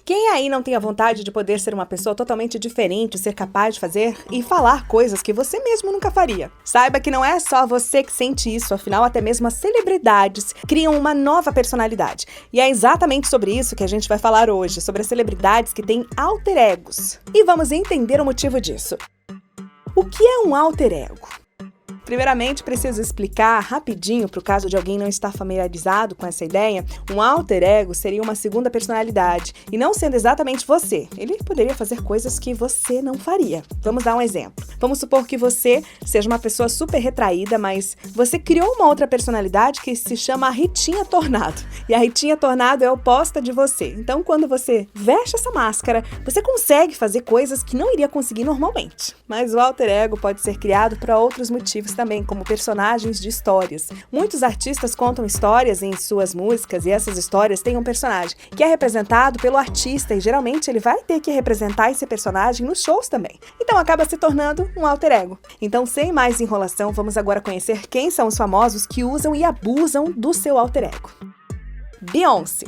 Quem aí não tem a vontade de poder ser uma pessoa totalmente diferente, ser capaz de fazer e falar coisas que você mesmo nunca faria? Saiba que não é só você que sente isso, afinal até mesmo as celebridades criam uma nova personalidade. E é exatamente sobre isso que a gente vai falar hoje, sobre as celebridades que têm alter egos. E vamos entender o motivo disso. O que é um alter ego? Primeiramente, preciso explicar rapidinho, para o caso de alguém não estar familiarizado com essa ideia, um alter ego seria uma segunda personalidade, e não sendo exatamente você. Ele poderia fazer coisas que você não faria. Vamos dar um exemplo. Vamos supor que você seja uma pessoa super retraída, mas você criou uma outra personalidade que se chama a Ritinha Tornado. E a Ritinha Tornado é oposta de você. Então, quando você veste essa máscara, você consegue fazer coisas que não iria conseguir normalmente. Mas o alter ego pode ser criado para outros motivos também, como personagens de histórias. Muitos artistas contam histórias em suas músicas e essas histórias têm um personagem que é representado pelo artista e geralmente ele vai ter que representar esse personagem nos shows também. Então acaba se tornando um alter ego. Então, sem mais enrolação, vamos agora conhecer quem são os famosos que usam e abusam do seu alter ego. Beyoncé.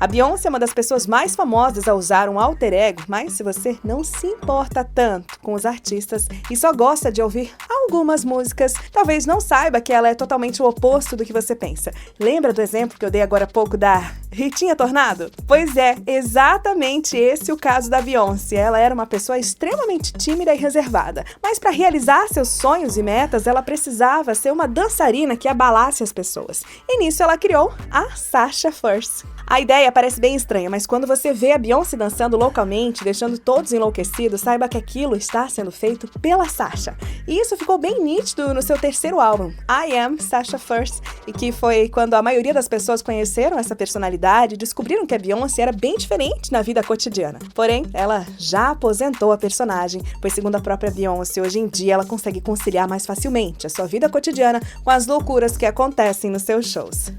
A Beyoncé é uma das pessoas mais famosas a usar um alter ego, mas se você não se importa tanto com os artistas e só gosta de ouvir algumas músicas, talvez não saiba que ela é totalmente o oposto do que você pensa. Lembra do exemplo que eu dei agora há pouco da Ritinha Tornado? Pois é, exatamente esse o caso da Beyoncé. Ela era uma pessoa extremamente tímida e reservada, mas para realizar seus sonhos e metas, ela precisava ser uma dançarina que abalasse as pessoas. E nisso ela criou a Sasha Fierce. A ideia parece bem estranha, mas quando você vê a Beyoncé dançando loucamente, deixando todos enlouquecidos, saiba que aquilo está sendo feito pela Sasha. E isso ficou bem nítido no seu terceiro álbum, I Am Sasha Fierce, e que foi quando a maioria das pessoas conheceram essa personalidade e descobriram que a Beyoncé era bem diferente na vida cotidiana. Porém, ela já aposentou a personagem, pois segundo a própria Beyoncé, hoje em dia ela consegue conciliar mais facilmente a sua vida cotidiana com as loucuras que acontecem nos seus shows.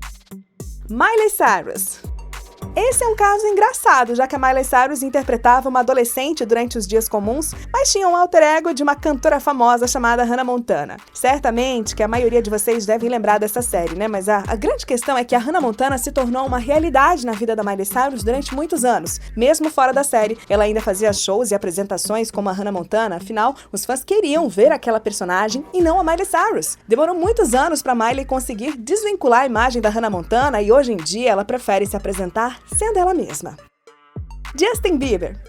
Miley Cyrus. Esse é um caso engraçado, já que a Miley Cyrus interpretava uma adolescente durante os dias comuns, mas tinha um alter ego de uma cantora famosa chamada Hannah Montana. Certamente que a maioria de vocês devem lembrar dessa série, né? Mas a grande questão é que a Hannah Montana se tornou uma realidade na vida da Miley Cyrus durante muitos anos. Mesmo fora da série, ela ainda fazia shows e apresentações como a Hannah Montana, afinal, os fãs queriam ver aquela personagem e não a Miley Cyrus. Demorou muitos anos para Miley conseguir desvincular a imagem da Hannah Montana e hoje em dia ela prefere se apresentar sendo ela mesma. Justin Bieber.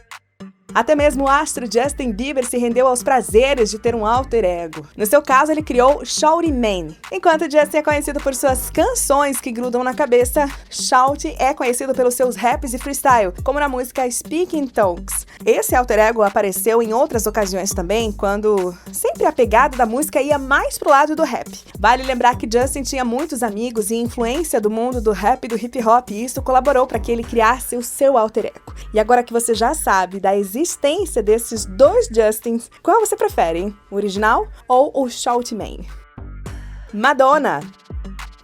Até mesmo o astro Justin Bieber se rendeu aos prazeres de ter um alter ego. No seu caso, ele criou Shawty Man. Enquanto Justin é conhecido por suas canções que grudam na cabeça, Shawty é conhecido pelos seus raps e freestyle, como na música Speaking Tongues. Esse alter ego apareceu em outras ocasiões também, quando sempre a pegada da música ia mais pro lado do rap. Vale lembrar que Justin tinha muitos amigos e influência do mundo do rap e do hip hop, e isso colaborou para que ele criasse o seu alter ego. E agora que você já sabe da existência desses dois Justins, qual você prefere, hein? O original ou o Shawty Man? Madonna.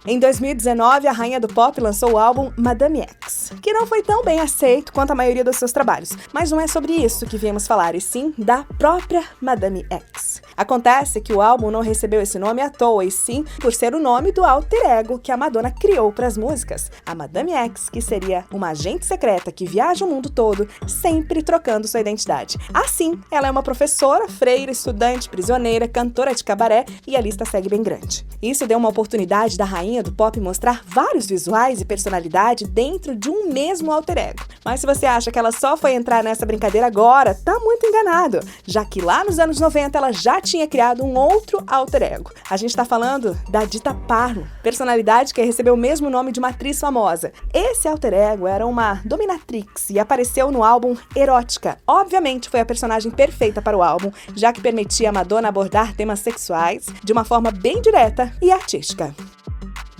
Em 2019, a rainha do pop lançou o álbum Madame X, que não foi tão bem aceito quanto a maioria dos seus trabalhos. Mas não é sobre isso que viemos falar, e sim da própria Madame X. Acontece que o álbum não recebeu esse nome à toa, e sim por ser o nome do alter ego que a Madonna criou para as músicas. A Madame X, que seria uma agente secreta que viaja o mundo todo, sempre trocando sua identidade. Assim, ela é uma professora, freira, estudante, prisioneira, cantora de cabaré, e a lista segue bem grande. Isso deu uma oportunidade da rainha do pop mostrar vários visuais e personalidade dentro de um mesmo alter ego. Mas se você acha que ela só foi entrar nessa brincadeira agora, tá muito enganado, já que lá nos anos 90 ela já tinha criado um outro alter ego. A gente tá falando da Dita Parlo, personalidade que recebeu o mesmo nome de uma atriz famosa. Esse alter ego era uma dominatrix e apareceu no álbum Erótica. Obviamente foi a personagem perfeita para o álbum, já que permitia a Madonna abordar temas sexuais de uma forma bem direta e artística.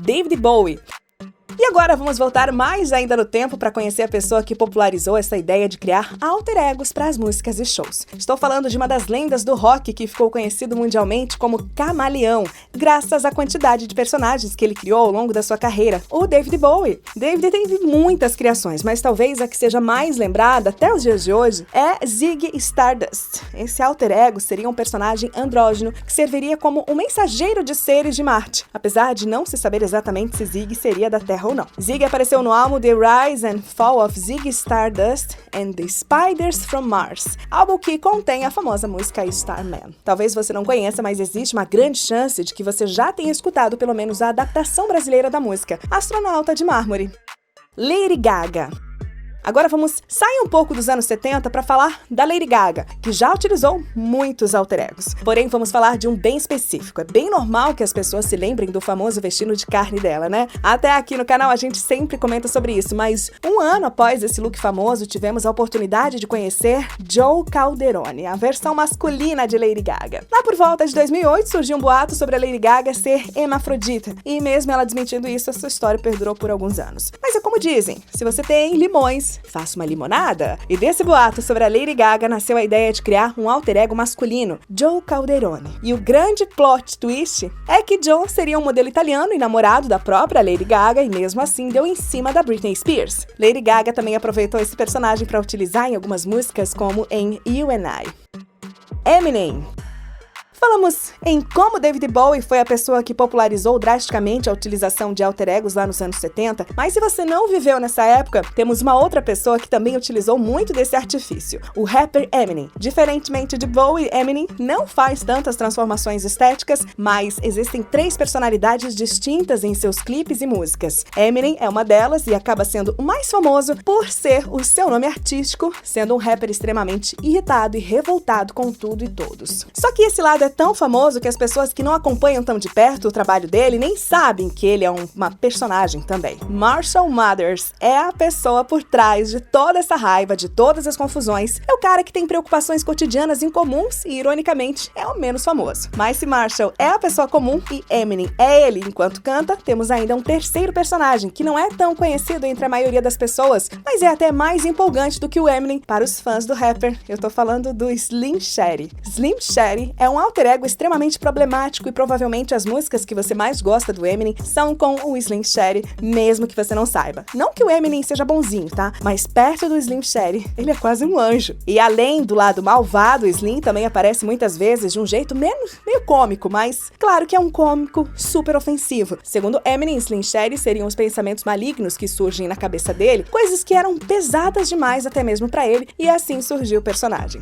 David Bowie. E agora vamos voltar mais ainda no tempo para conhecer a pessoa que popularizou essa ideia de criar alter egos para as músicas e shows. Estou falando de uma das lendas do rock que ficou conhecido mundialmente como Camaleão, graças à quantidade de personagens que ele criou ao longo da sua carreira, o David Bowie. David teve muitas criações, mas talvez a que seja mais lembrada até os dias de hoje é Ziggy Stardust. Esse alter ego seria um personagem andrógeno que serviria como um mensageiro de seres de Marte, apesar de não se saber exatamente se Ziggy seria da Terra Terra ou não. Ziggy apareceu no álbum The Rise and Fall of Ziggy Stardust and the Spiders from Mars, álbum que contém a famosa música Starman. Talvez você não conheça, mas existe uma grande chance de que você já tenha escutado pelo menos a adaptação brasileira da música Astronauta de Mármore. Lady Gaga. Agora vamos sair um pouco dos anos 70 para falar da Lady Gaga, que já utilizou muitos alter egos. Porém, vamos falar de um bem específico. É bem normal que as pessoas se lembrem do famoso vestido de carne dela, né? Até aqui no canal a gente sempre comenta sobre isso, mas um ano após esse look famoso, tivemos a oportunidade de conhecer Joe Calderone, a versão masculina de Lady Gaga. Lá por volta de 2008, surgiu um boato sobre a Lady Gaga ser hermafrodita, e mesmo ela desmentindo isso, essa história perdurou por alguns anos. Mas é como dizem, se você tem limões, faça uma limonada. E desse boato sobre a Lady Gaga nasceu a ideia de criar um alter ego masculino, Joe Calderone. E o grande plot twist é que Joe seria um modelo italiano e namorado da própria Lady Gaga e mesmo assim deu em cima da Britney Spears. Lady Gaga também aproveitou esse personagem para utilizar em algumas músicas como em You and I. Eminem. Falamos em como David Bowie foi a pessoa que popularizou drasticamente a utilização de alter egos lá nos anos 70, mas se você não viveu nessa época, temos uma outra pessoa que também utilizou muito desse artifício, o rapper Eminem. Diferentemente de Bowie, Eminem não faz tantas transformações estéticas, mas existem 3 personalidades distintas em seus clipes e músicas. Eminem é uma delas e acaba sendo o mais famoso por ser o seu nome artístico, sendo um rapper extremamente irritado e revoltado com tudo e todos. Só que esse lado é tão famoso que as pessoas que não acompanham tão de perto o trabalho dele nem sabem que ele é uma personagem também. Marshall Mathers é a pessoa por trás de toda essa raiva, de todas as confusões. É o cara que tem preocupações cotidianas incomuns e, ironicamente, é o menos famoso. Mas se Marshall é a pessoa comum e Eminem é ele enquanto canta, temos ainda um terceiro personagem que não é tão conhecido entre a maioria das pessoas, mas é até mais empolgante do que o Eminem para os fãs do rapper. Eu tô falando do Slim Shady. Slim Shady é um alter ego extremamente problemático e provavelmente as músicas que você mais gosta do Eminem são com o Slim Shady, mesmo que você não saiba. Não que o Eminem seja bonzinho, tá? Mas perto do Slim Shady, ele é quase um anjo. E além do lado malvado, o Slim também aparece muitas vezes de um jeito meio cômico, mas claro que é um cômico super ofensivo. Segundo Eminem, Slim Shady seriam os pensamentos malignos que surgem na cabeça dele, coisas que eram pesadas demais até mesmo pra ele, e assim surgiu o personagem.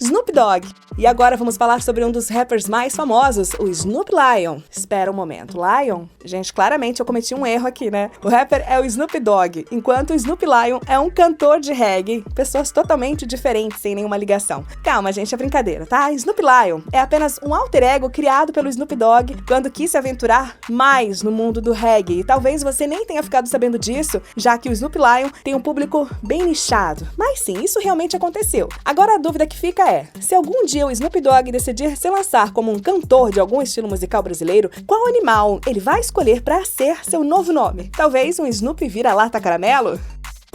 Snoop Dogg. E agora vamos falar sobre um dos rappers mais famosos, o Snoop Lion. Espera um momento, Lion? Gente, claramente eu cometi um erro aqui, né? O rapper é o Snoop Dogg, enquanto o Snoop Lion é um cantor de reggae, pessoas totalmente diferentes, sem nenhuma ligação. Calma, gente, é brincadeira, tá? Snoop Lion é apenas um alter ego criado pelo Snoop Dogg quando quis se aventurar mais no mundo do reggae. E talvez você nem tenha ficado sabendo disso, já que o Snoop Lion tem um público bem nichado. Mas sim, isso realmente aconteceu. Agora a dúvida que fica é, se algum dia o Snoop Dogg decidir se lançar como um cantor de algum estilo musical brasileiro, qual animal ele vai escolher para ser seu novo nome? Talvez um Snoopy vira-lata caramelo?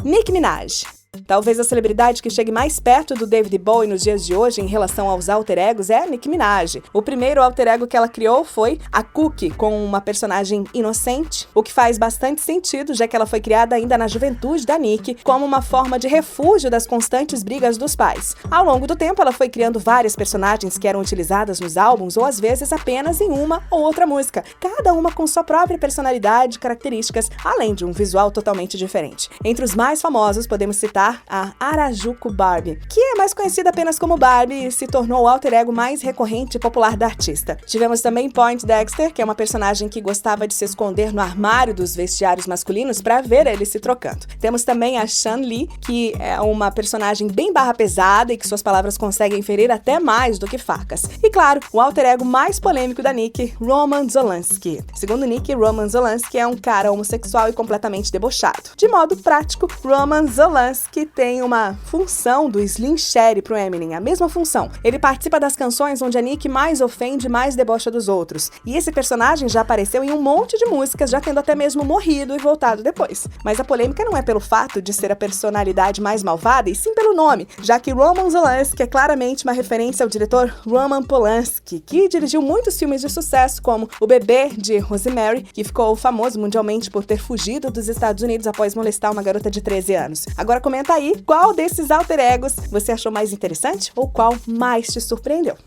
Nicki Minaj. Talvez a celebridade que chegue mais perto do David Bowie nos dias de hoje em relação aos alter egos é a Nicki Minaj. O primeiro alter ego que ela criou foi a Cookie, com uma personagem inocente, o que faz bastante sentido, já que ela foi criada ainda na juventude da Nicki, como uma forma de refúgio das constantes brigas dos pais. Ao longo do tempo, ela foi criando várias personagens que eram utilizadas nos álbuns ou às vezes apenas em uma ou outra música, cada uma com sua própria personalidade e características, além de um visual totalmente diferente. Entre os mais famosos, podemos citar a Harajuku Barbie, que é mais conhecida apenas como Barbie e se tornou o alter ego mais recorrente e popular da artista. Tivemos também Point Dexter, que é uma personagem que gostava de se esconder no armário dos vestiários masculinos para ver ele se trocando. Temos também a Shan Lee, que é uma personagem bem barra pesada e que suas palavras conseguem ferir até mais do que facas. E claro, o alter ego mais polêmico da Nicki, Roman Zolanski. Segundo Nicki, Roman Zolanski é um cara homossexual e completamente debochado. De modo prático, Roman Zolanski que tem uma função do Slim Shady pro Eminem, a mesma função. Ele participa das canções onde a Nicki mais ofende e mais debocha dos outros. E esse personagem já apareceu em um monte de músicas, já tendo até mesmo morrido e voltado depois. Mas a polêmica não é pelo fato de ser a personalidade mais malvada, e sim pelo nome, já que Roman Zolanski é claramente uma referência ao diretor Roman Polanski, que dirigiu muitos filmes de sucesso, como O Bebê, de Rosemary, que ficou famoso mundialmente por ter fugido dos Estados Unidos após molestar uma garota de 13 anos. Agora comenta aí qual desses alter egos você achou mais interessante ou qual mais te surpreendeu.